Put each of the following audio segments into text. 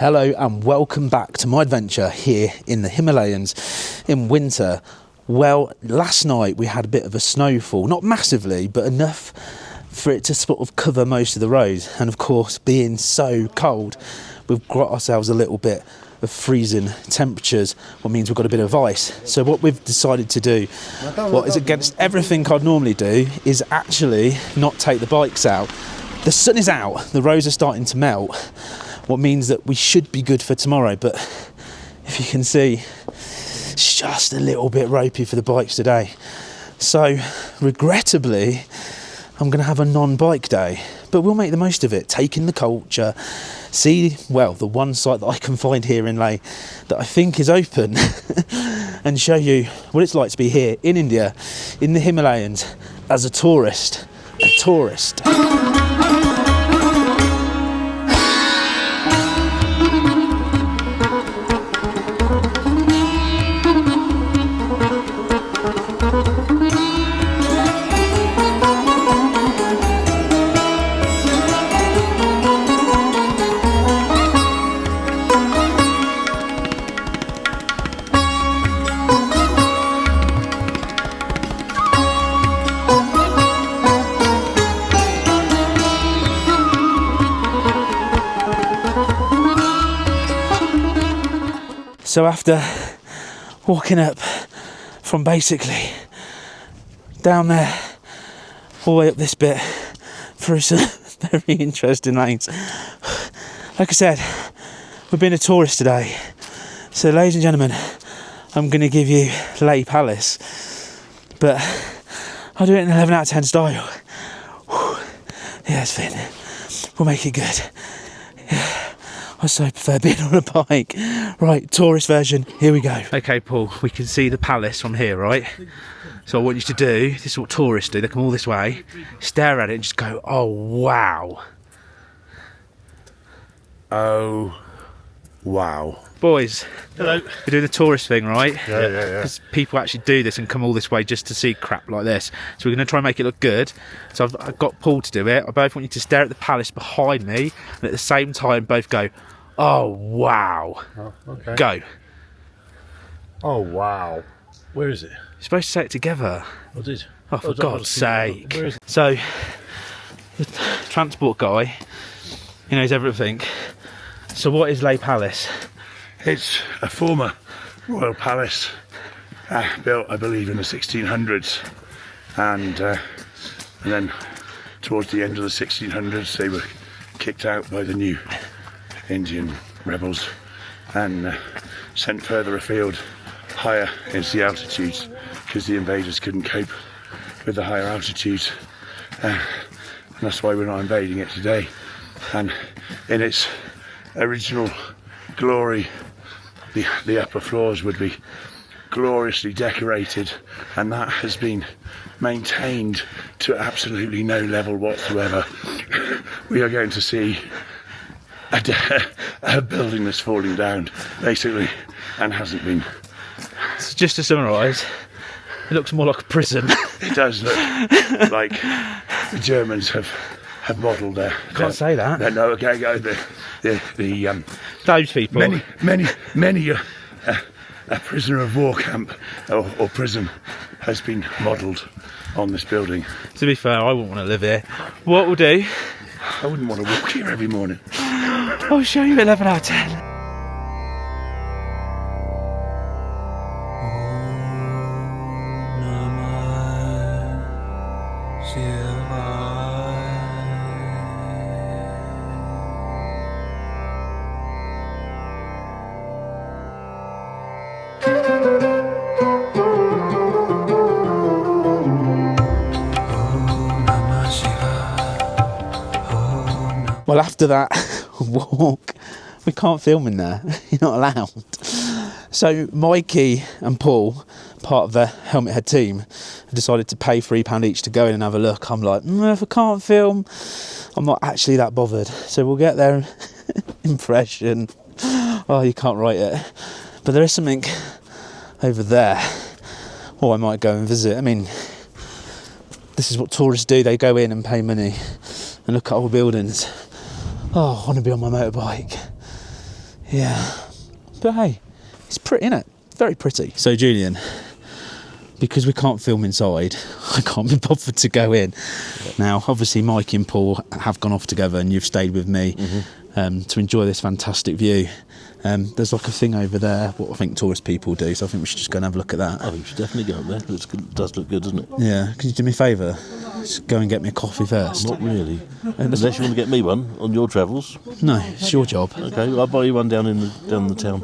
Hello and welcome back to my adventure here in the Himalayas in winter. Well, last night we had a bit of a snowfall, not massively, but enough for it to sort of cover most of the road. And of course, being so cold, we've got ourselves a little bit of freezing temperatures, what means we've got a bit of ice. So what we've decided to do, what is against everything I'd normally do, is actually not take the bikes out. The sun is out, the roads are starting to melt, what means that we should be good for tomorrow. But if you can see, it's just a little bit ropey for the bikes today. So regrettably, I'm going to have a non-bike day, but we'll make the most of it, take in the culture, see, well, the one site that I can find here in Leh that I think is open and show you what it's like to be here in India, in the Himalayas, as a tourist. So after walking up from basically down there all the way up this bit through some very interesting lanes, like I said, we've been a tourist today. So ladies and gentlemen, I'm going to give you Leh Palace, but I'll do it in 11 out of 10 style. Yeah, it's fine. We'll make it good. Yeah. I so prefer being on a bike. Right, tourist version, here we go. Okay, Paul, we can see the palace from here, right? So I want you to do, this is what tourists do, they come all this way, stare at it and just go, oh, wow. Oh, wow. Boys, hello. We're doing the tourist thing, right? Yeah. Because people actually do this and come all this way just to see crap like this. So we're going to try and make it look good. So I've got Paul to do it. I both want you to stare at the palace behind me and at the same time both go, oh, wow. Oh, okay. Go. Oh, wow. Where is it? You're supposed to say it together. I did. Oh, for God's sake. So, the transport guy, he knows everything. So what is Leh Palace? It's a former royal palace built, I believe, in the 1600s. And then towards the end of the 1600s, they were kicked out by the new Indian rebels and sent further afield, higher into the altitudes, because the invaders couldn't cope with the higher altitudes, and that's why we're not invading it today. And in its original glory, the upper floors would be gloriously decorated, and that has been maintained to absolutely no level whatsoever. We are going to see a building that's falling down, basically, and hasn't been. So just to summarise, it looks more like a prison. It does look like the Germans have modelled their. Can't say that. No, okay, go those people. Many a prisoner of war camp or prison has been modelled on this building. To be fair, I wouldn't want to live here. What we'll do, I wouldn't want to walk here every morning. I'll show you 11 out of 10. Well, after that walk, we can't film in there. You're not allowed. So Mikey and Paul, part of the Helmet Head team, have decided to pay £3 each to go in and have a look. I'm like, if I can't film, I'm not actually that bothered. So we'll get their impression. Oh, you can't write it. But there is something over there. Or I might go and visit. I mean, this is what tourists do. They go in and pay money and look at old buildings. Oh, I want to be on my motorbike. Yeah. But hey, it's pretty, isn't it? Very pretty. So Julian, because we can't film inside, I can't be bothered to go in. Yeah. Now, obviously, Mike and Paul have gone off together and you've stayed with me to enjoy this fantastic view. There's like a thing over there, what I think tourist people do, so I think we should just go and have a look at that. I think we should definitely go up there. It does look good, doesn't it? Yeah. Can you do me a favour? Just go and get me a coffee first. Not really. Unless you want to get me one on your travels. No, it's your job. Okay, well, I'll buy you one down the town.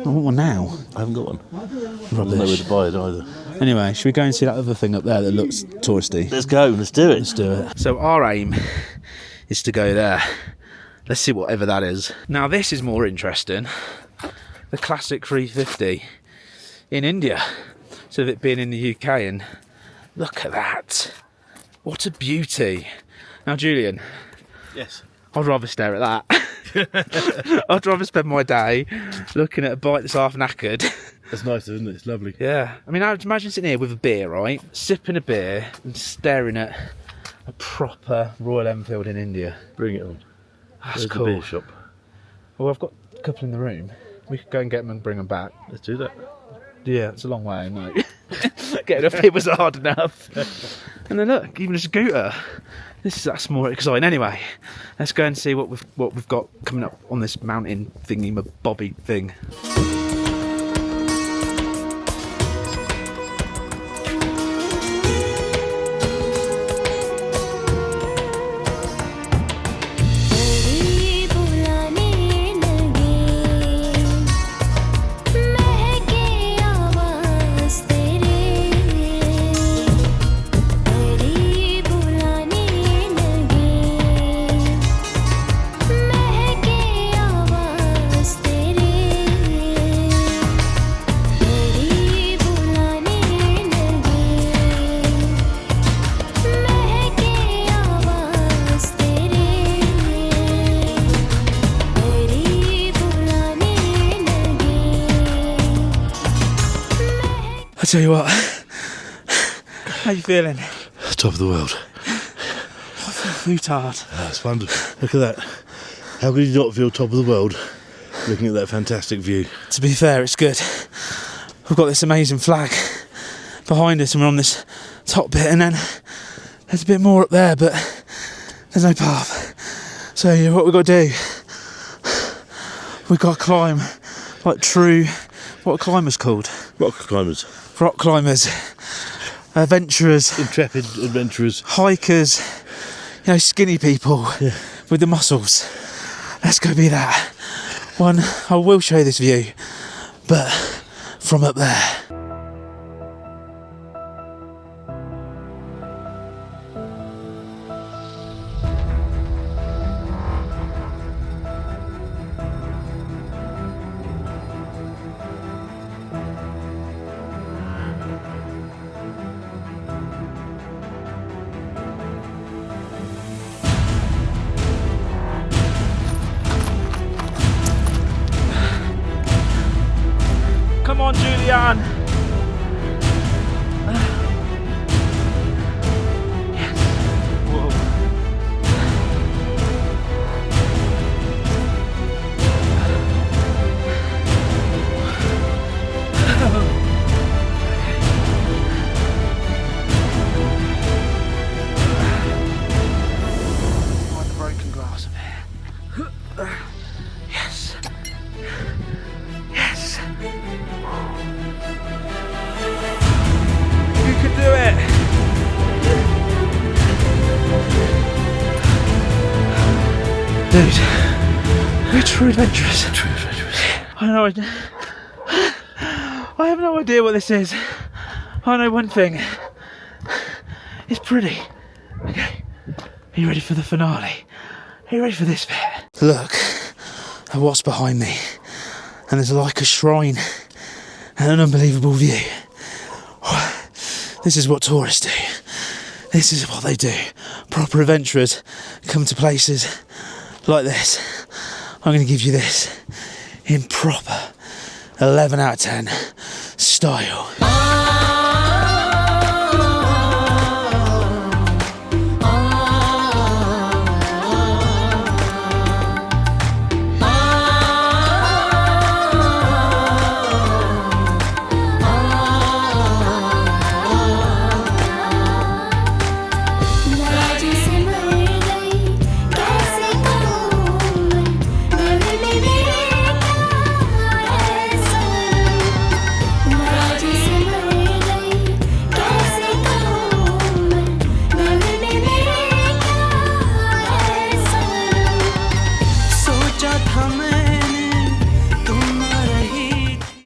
I want one now. I haven't got one. Rubbish. I don't know where to buy it either. Anyway, should we go and see that other thing up there that looks touristy? Let's go, let's do it. Let's do it. So our aim is to go there. Let's see whatever that is. Now this is more interesting. The classic 350 in India. So of it being in the UK, and look at that. What a beauty. Now Julian. Yes. I'd rather stare at that. I'd rather spend my day looking at a bike that's half knackered. That's nice, isn't it? It's lovely. Yeah. I mean, I'd imagine sitting here with a beer, right? Sipping a beer and staring at a proper Royal Enfield in India. Bring it on. That's There's cool. the beer shop. Well, I've got a couple in the room. We could go and get them and bring them back. Let's do that. Yeah, it's a long way, no. Getting up here was hard enough. And then look, even a scooter. That's more exciting. Anyway, let's go and see what we've got coming up on this mountain thingy, my bobby thing. I tell you what, how you feeling? Top of the world. I feel food-hard. That's wonderful. Look at that. How could you not feel top of the world looking at that fantastic view? To be fair, it's good. We've got this amazing flag behind us and we're on this top bit, and then there's a bit more up there, but there's no path. So what we've got to do, we've got to climb like true, what are climbers called? Rock climbers. Rock climbers, adventurers, Intrepid adventurers. hikers, skinny people with the muscles. Let's go be that. One, I will show you this view, but from up there. Come on, Julian. Yes. Whoa. Find the broken glass of here. Yes. Yes. You can do it. Dude, we're true adventurers. True adventurers. I have no idea what this is. I know one thing. It's pretty. Okay. Are you ready for the finale? Are you ready for this bit? Look at what's behind me. And there's like a shrine and an unbelievable view. This is what tourists do. This is what they do. Proper adventurers come to places like this. I'm going to give you this in proper 11 out of 10 style.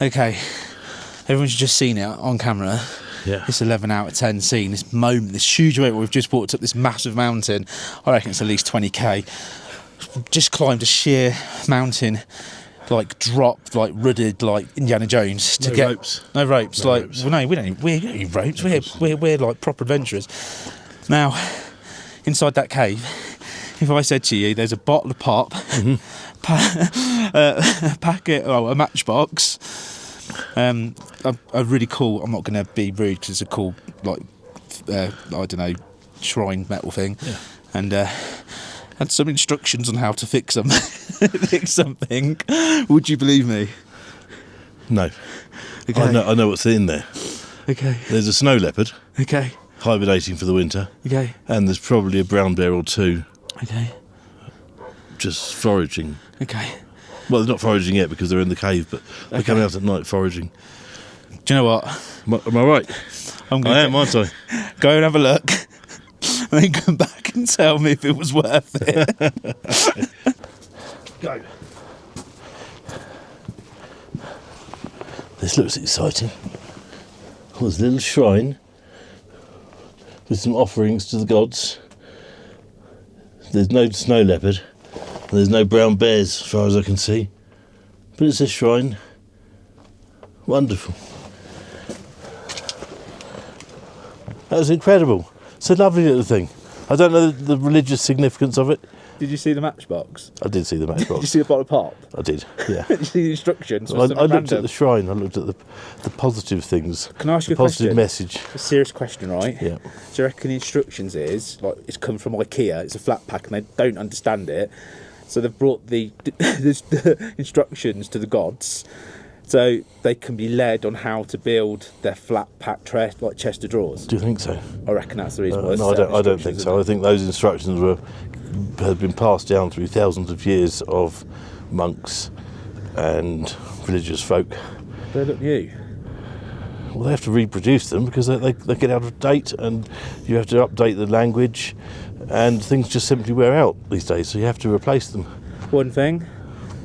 Okay, everyone's just seen it on camera. Yeah. This 11 out of 10 scene, this moment, this huge moment. We've just walked up this massive mountain. I reckon it's at least 20k. Just climbed a sheer mountain, like dropped, like ruddered, like Indiana Jones. To No get ropes. No ropes. No like ropes. well, no, we don't need ropes. We're like proper adventurers. Now, inside that cave, if I said to you, there's a bottle of pop, a packet, a matchbox. A really cool. I'm not going to be rude because it's a cool, like, I don't know, shrine metal thing, and had some instructions on how to fix them. Fix something. Would you believe me? No. Okay. I know what's in there. Okay. There's a snow leopard Okay. hibernating for the winter, Okay. and there's probably a brown bear or two Okay. just foraging. Okay. Well, they're not foraging yet because they're in the cave, but they're Okay. coming out at night foraging. Do you know what? Am I right? I'm I am, aren't I? go and have a look, and then come back and tell me if it was worth it. Go. This looks exciting. There's a little shrine with some offerings to the gods. There's no snow leopard. And there's no brown bears, as far as I can see. But it's a shrine. Wonderful. That was incredible. It's a lovely little thing. I don't know the religious significance of it. Did you see the matchbox? I did see the Did you matchbox. see the bottle of pop? I did, yeah. Did you see the instructions? I looked at the shrine. I looked at the positive things. Can I ask you the a positive question? message. A serious question, right? Yeah. Do you reckon the instructions is, like, it's come from IKEA, it's a flat pack and they don't understand it, so they've brought the instructions to the gods so they can be led on how to build their flat pack like chest of drawers? Do you think so? I reckon that's the reason why. No, I don't think so. I think those instructions have been passed down through thousands of years of monks and religious folk. They look new. Well, they have to reproduce them because they get out of date, and you have to update the language, and things just simply wear out these days, so you have to replace them. One thing,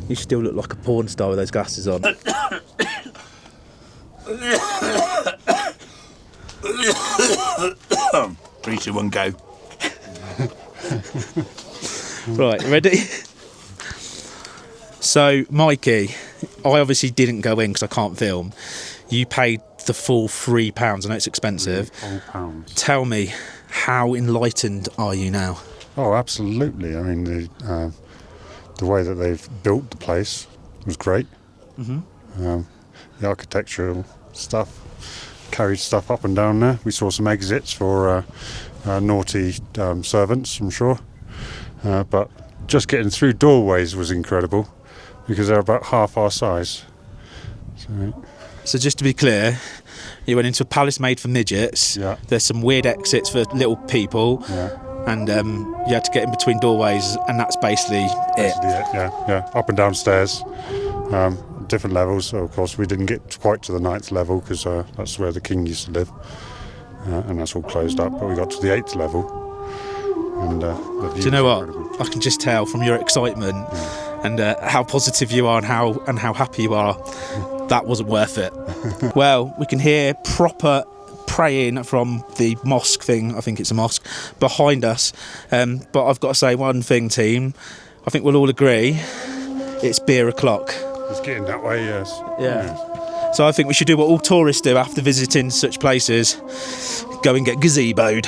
you still look like a porn star with those glasses on. 3, 2, 1, go. Right, ready? So, Mikey, I obviously didn't go in because I can't film. You paid the full £3. I know it's expensive. £4. Tell me, how enlightened are you now? Oh, absolutely. I mean, the way that they've built the place was great. The architectural stuff, carried stuff up and down there. We saw some exits for naughty servants, I'm sure. But just getting through doorways was incredible because they're about half our size. So just to be clear, you went into a palace made for midgets. Yeah. There's some weird exits for little people. Yeah. And you had to get in between doorways, and that's basically it. Yeah. Up and down stairs, different levels. So of course, we didn't get quite to the 9th level because that's where the king used to live, and that's all closed up. But we got to the 8th level, and the view Do you know was what? incredible. I can just tell from your excitement and how positive you are and how happy you are. That wasn't worth it. Well, we can hear proper praying from the mosque thing, I think it's a mosque, behind us. But I've got to say one thing, team. I think we'll all agree it's beer o'clock. It's getting that way, yes. Yeah. So I think we should do what all tourists do after visiting such places. Go and get gazeboed.